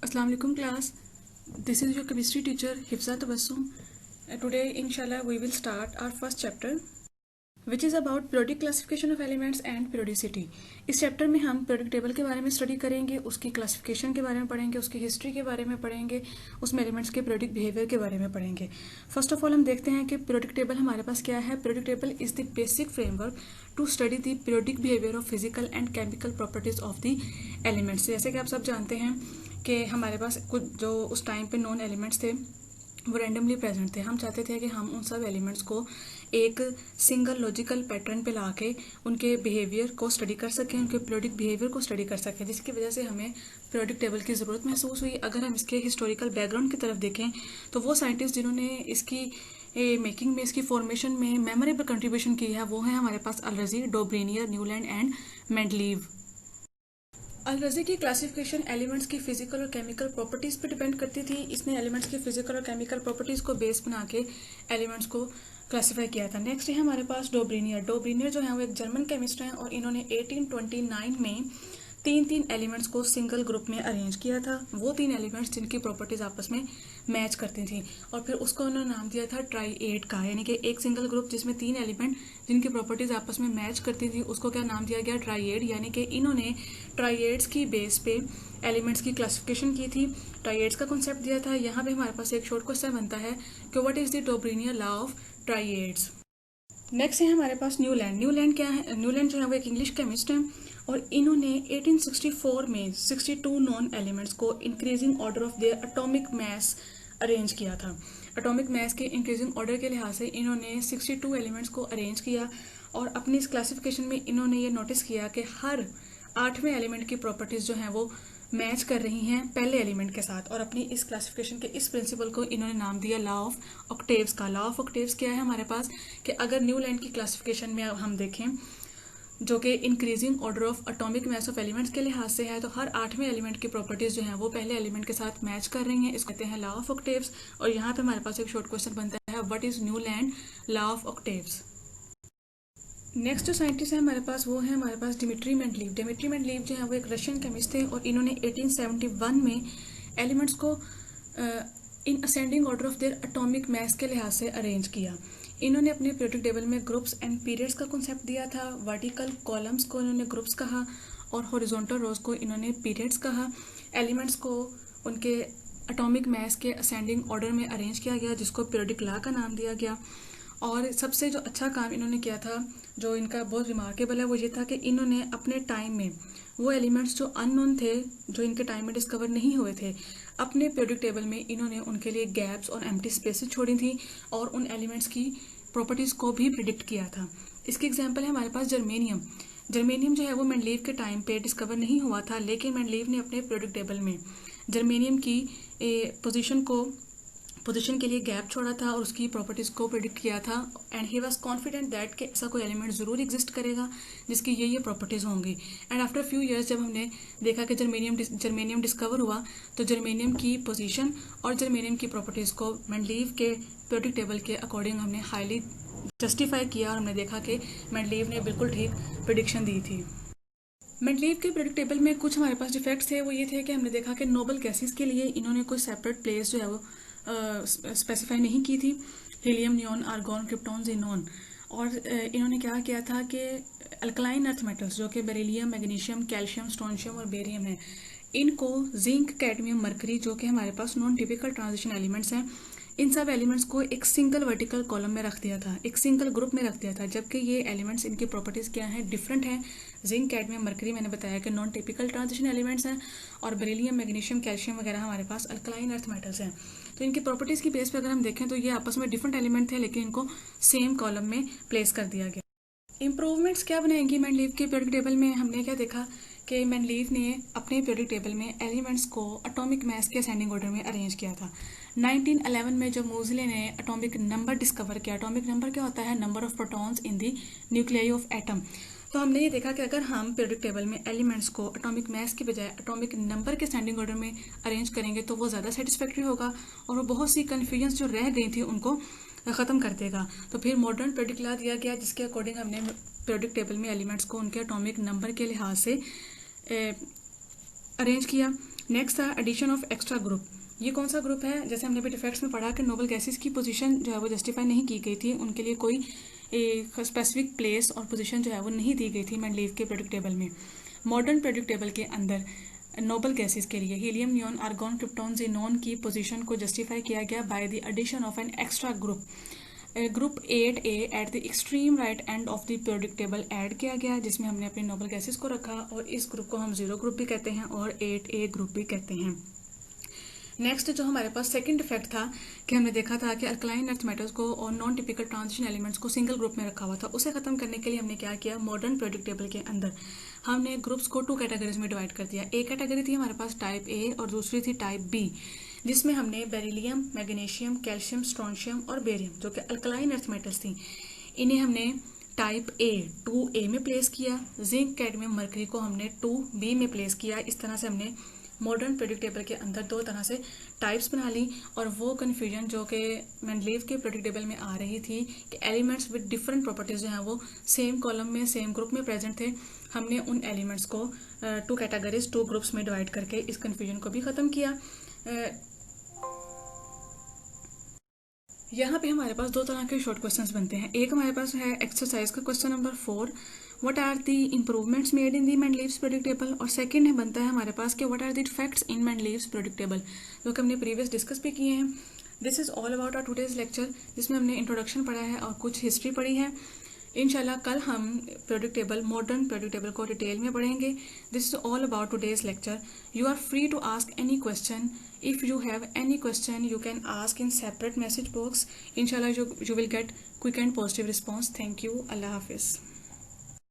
अस्सलाम वालेकुम class. This is your chemistry teacher Hifza Tabassum. Today inshallah we will start our first chapter which is about periodic classification of elements and periodicity. इस chapter में हम periodic table के बारे में study करेंगे, उसकी क्लासिफिकेशन के बारे में पढ़ेंगे, उसकी हिस्ट्री के बारे में पढ़ेंगे, उसमें एलिमेंट्स के periodic बिहेवियर के बारे में पढ़ेंगे. फर्स्ट ऑफ ऑल हम देखते हैं कि periodic table हमारे पास क्या है. Periodic table is the basic framework to study the periodic behavior of physical and chemical properties of the elements. जैसे कि आप सब जानते हैं कि हमारे पास कुछ जो उस टाइम पे नॉन एलिमेंट्स थे वो रैंडमली प्रेजेंट थे. हम चाहते थे कि हम उन सब एलिमेंट्स को एक सिंगल लॉजिकल पैटर्न पे ला के उनके बिहेवियर को स्टडी कर सकें, उनके पीरियोडिक बिहेवियर को स्टडी कर सकें, जिसकी वजह से हमें पीरियोडिक टेबल की ज़रूरत महसूस हुई. अगर हम इसके हिस्टोरिकल बैकग्राउंड की तरफ देखें तो वो साइंटिस्ट जिन्होंने इसकी मेकिंग में, इसकी फॉर्मेशन में मेमोरेबल कंट्रीब्यूशन की है वो है हमारे पास अल-रज़ी, डोब्रेनियर, न्यूलैंड एंड मेंडलीव. अल-रज़ी की क्लासिफिकेशन एलिमेंट्स की फिजिकल और केमिकल प्रॉपर्टीज़ पे डिपेंड करती थी. इसने एलिमेंट्स की फिजिकल और केमिकल प्रॉपर्टीज़ को बेस बना के एलिमेंट्स को क्लासिफाई किया था. नेक्स्ट है हमारे पास डोब्रेनियर. डोब्रेनियर जो है वो एक जर्मन केमिस्ट हैं और इन्होंने 1829 में तीन एलिमेंट्स को सिंगल ग्रुप में अरेंज किया था. वो तीन एलिमेंट्स जिनकी प्रॉपर्टीज आपस में मैच करती थी और फिर उसको उन्होंने नाम दिया था ट्राइएड का, यानी कि एक सिंगल ग्रुप जिसमें तीन एलिमेंट जिनकी प्रॉपर्टीज आपस में मैच करती थी उसको क्या नाम दिया गया, ट्राइएड. यानी कि इन्होंने ट्राइएड्स की बेस पे एलिमेंट्स की क्लासिफिकेशन की थी, ट्राइएड्स का कॉन्सेप्ट दिया था. यहाँ पे हमारे पास एक शॉर्ट क्वेश्चन बनता है कि what is the Dobereiner law of triads. Next है हमारे पास न्यूलैंड. न्यूलैंड क्या है? न्यूलैंड जो है वो एक इंग्लिश केमिस्ट है और इन्होंने 1864 में 62 नॉन एलिमेंट्स को increasing order of their atomic mass arrange किया था. एटॉमिक मास के इंक्रीजिंग ऑर्डर के लिहाज से इन्होंने 62 एलिमेंट्स को अरेंज किया और अपनी इस क्लासिफिकेशन में इन्होंने ये नोटिस किया कि हर 8वें एलिमेंट की प्रॉपर्टीज जो हैं वो मैच कर रही हैं पहले एलिमेंट के साथ. और अपनी इस क्लासिफिकेशन के इस प्रिंसिपल को इन्होंने नाम दिया लॉ ऑफ ऑक्टेव्स का. लॉ ऑफ ऑक्टेव्स क्या है हमारे पास कि अगर न्यूलैंड की क्लासिफिकेशन में हम देखें जो कि increasing order of atomic mass of elements के लिहाज से है, तो हर 8वें एलिमेंट की प्रॉपर्टीज जो हैं वो पहले एलिमेंट के साथ मैच कर रही हैं. इसको कहते हैं लॉ ऑफ ऑक्टेव्स. और यहाँ पे हमारे पास एक शॉर्ट क्वेश्चन बनता है what is Newlands law of octaves. Next जो साइंटिस्ट है हमारे पास वो है हमारे पास डिमिट्री मेंडलीव. डिमिट्री मेंडलीव जो है वो एक रशियन केमिस्ट थे और इन्होंने 1871 में एलिमेंट्स को in ascending order of their atomic mass के लिहाज से अरेंज किया. इन्होंने अपने पीरियोडिक टेबल में ग्रुप्स एंड पीरियड्स का कॉन्सेप्ट दिया था. वर्टिकल कॉलम्स को इन्होंने ग्रुप्स कहा और हॉरिजॉन्टल रोज को इन्होंने पीरियड्स कहा. एलिमेंट्स को उनके एटॉमिक मास के असेंडिंग ऑर्डर में अरेंज किया गया जिसको पीरियोडिक लॉ का नाम दिया गया. और सबसे जो अच्छा काम इन्होंने किया था, जो इनका बहुत रिमार्केबल है, वो ये था कि इन्होंने अपने टाइम में वो एलिमेंट्स जो अननोन थे, जो इनके टाइम में डिस्कवर नहीं हुए थे, अपने पीरियोडिक टेबल में इन्होंने उनके लिए गैप्स और एम्प्टी स्पेसेस छोड़ी थी और उन एलिमेंट्स की प्रॉपर्टीज़ को भी प्रिडिक्ट किया था. इसकी एग्जाम्पल है हमारे पास जर्मेनियम. जर्मेनियम जो है वो मेंडलीव के टाइम पे डिस्कवर नहीं हुआ था, लेकिन मेंडलीव ने अपने पीरियोडिक टेबल में जर्मेनियम की पोजीशन के लिए गैप छोड़ा था और उसकी प्रॉपर्टीज़ को प्रिडिक्ट किया था. And he was confident that कि ऐसा कोई एलिमेंट ज़रूर एग्जिस्ट करेगा जिसकी ये प्रॉपर्टीज़ होंगी. एंड आफ्टर फ्यू ईयर्स जब हमने देखा कि जर्मेनियम डिस्कवर हुआ तो जर्मेनियम की पोजीशन और जर्मेनियम की प्रॉपर्टीज़ को मेंडलीव के पीरियोडिक टेबल के अकॉर्डिंग हमने हाईली जस्टिफाई किया और हमने देखा कि मेंडलीव ने बिल्कुल ठीक प्रिडिक्शन दी थी. मेंडलीव के पीरियोडिक टेबल में कुछ हमारे पास डिफेक्ट्स थे. वो ये थे कि हमने देखा कि नोबल गैसेस के लिए इन्होंने कोई सेपरेट प्लेस जो है वो स्पेसिफाई नहीं की थी. Helium, neon, argon, krypton, xenon. और इन्होंने क्या किया था कि अल्कलाइन अर्थ मेटल्स जो कि बेरिलियम, मैग्नीशियम, कैल्शियम, स्ट्रोंशियम और बेरियम है, इनको जिंक, कैडमियम, मरकरी जो कि हमारे पास नॉन टिपिकल ट्रांजिशन एलिमेंट्स हैं, इन सब एलिमेंट्स को एक सिंगल वर्टिकल कॉलम में रख दिया था, एक सिंगल ग्रुप में रख दिया था. जबकि ये एलिमेंट्स, इनकी प्रॉपर्टीज़ क्या हैं, डिफरेंट हैं. जिंक, कैडमियम, मरकरी मैंने बताया कि नॉन टिपिकल ट्रांजिशन एलिमेंट्स हैं और बेरिलियम, मैग्नीशियम, कैल्शियम वगैरह हमारे पास अल्कलाइन अर्थ मेटल्स हैं. तो इनकी प्रॉपर्टीज़ की बेस पे अगर हम देखें तो ये आपस में डिफरेंट एलिमेंट थे लेकिन इनको सेम कॉलम में प्लेस कर दिया गया. इम्प्रूवमेंट्स क्या बनाएंगी मेंडलीव के पीरियोडिक टेबल में? हमने क्या देखा कि मेंडलीव ने अपने पीरियोडिक टेबल में एलिमेंट्स को एटॉमिक मास के असेंडिंग ऑर्डर में अरेंज किया था. 1911 में जब मोज़ले ने एटॉमिक नंबर डिस्कवर किया, एटॉमिक नंबर क्या होता है, number of protons in the nuclei of atom, तो हमने ये देखा कि अगर हम पीरियोडिक टेबल में एलिमेंट्स को एटॉमिक मास के बजाय एटॉमिक नंबर के असेंडिंग ऑर्डर में अरेंज करेंगे तो वो ज़्यादा सेटिस्फैक्ट्री होगा और वो बहुत सी कन्फ्यूजन जो रह गई थी उनको ख़त्म कर देगा. तो फिर मॉडर्न पीरियोडिक लॉ दिया गया जिसके अकॉर्डिंग हमने पीरियोडिक टेबल में एलिमेंट्स को उनके एटॉमिक नंबर के लिहाज से अरेंज किया. नेक्स्ट था एडिशन ऑफ एक्स्ट्रा ग्रुप। ये कौन सा ग्रुप है? जैसे हमने अभी डिफेक्ट्स में पढ़ा कि नोबल गैसेस की पोजीशन जो है वो जस्टिफाई नहीं की गई थी, उनके लिए कोई एक स्पेसिफिक प्लेस और पोजीशन जो है वो नहीं दी गई थी मेंडलीव के पीरियोडिक टेबल में। मॉडर्न पीरियोडिक टेबल के अंदर नोबल गैसेस के लिए helium, neon, argon, krypton, xenon की पोजीशन को जस्टिफाई किया गया by the addition of an extra group. Group 8A at the extreme right end of the periodic table add किया गया, जिसमें हमने अपने नोबल गैसेस को रखा और इस ग्रुप को हम 0 ग्रुप भी कहते हैं और 8A ग्रुप भी कहते हैं। नेक्स्ट जो हमारे पास सेकंड इफेक्ट था कि हमने देखा था कि अल्कलाइन अर्थ मेटल्स को और नॉन टिपिकल ट्रांजिशन एलिमेंट्स को सिंगल ग्रुप में रखा हुआ था। उसे खत्म करने के लिए हमने क्या किया? मॉडर्न पीरियोडिक टेबल के अंदर हमने ग्रुप्स को 2 कैटेगरीज में डिवाइड कर दिया। एक कैटेगरी थी हमारे पास टाइप A और दूसरी थी टाइप B, जिसमें हमने बेरिलियम, मैग्नीशियम, कैल्शियम, स्ट्रोंशियम और बेरियम जो कि अल्कलाइन अर्थ मेटल्स थी, इन्हें हमने टाइप A 2A में प्लेस किया। जिंक, कैडमियम, मरकरी को हमने 2B में प्लेस किया। इस तरह से हमने मॉडर्न पीरियोडिक टेबल के अंदर 2 तरह से टाइप्स बना ली। और वो कन्फ्यूजन जो कि मेंडलीव के पीरियोडिक टेबल में आ रही थी कि एलिमेंट्स विद डिफरेंट प्रॉपर्टीज जो हैं वो सेम कॉलम में, सेम ग्रुप में प्रेजेंट थे, हमने उन एलिमेंट्स को 2 कैटेगरीज, 2 ग्रुप्स में डिवाइड करके इस कन्फ्यूजन को भी ख़त्म किया। यहाँ पे हमारे पास 2 तरह के शॉर्ट क्वेश्चंस बनते हैं। एक हमारे पास है एक्सरसाइज का question number 4, what are the improvements made in the Mendeleev's periodic table, और सेकंड है बनता है हमारे पास कि what are the facts in Mendeleev's periodic table, जो कि हमने प्रीवियस डिस्कस भी किए हैं। This is all about our today's lecture, जिसमें हमने इंट्रोडक्शन पढ़ा है और कुछ हिस्ट्री पढ़ी है। इंशाल्लाह कल हम periodic table, modern periodic table को डिटेल में पढ़ेंगे। This is all about today's lecture. You are free to ask any question. If you have any question, you can ask in separate message box. Inshallah, you will get quick and positive response. Thank you. Allah Hafiz.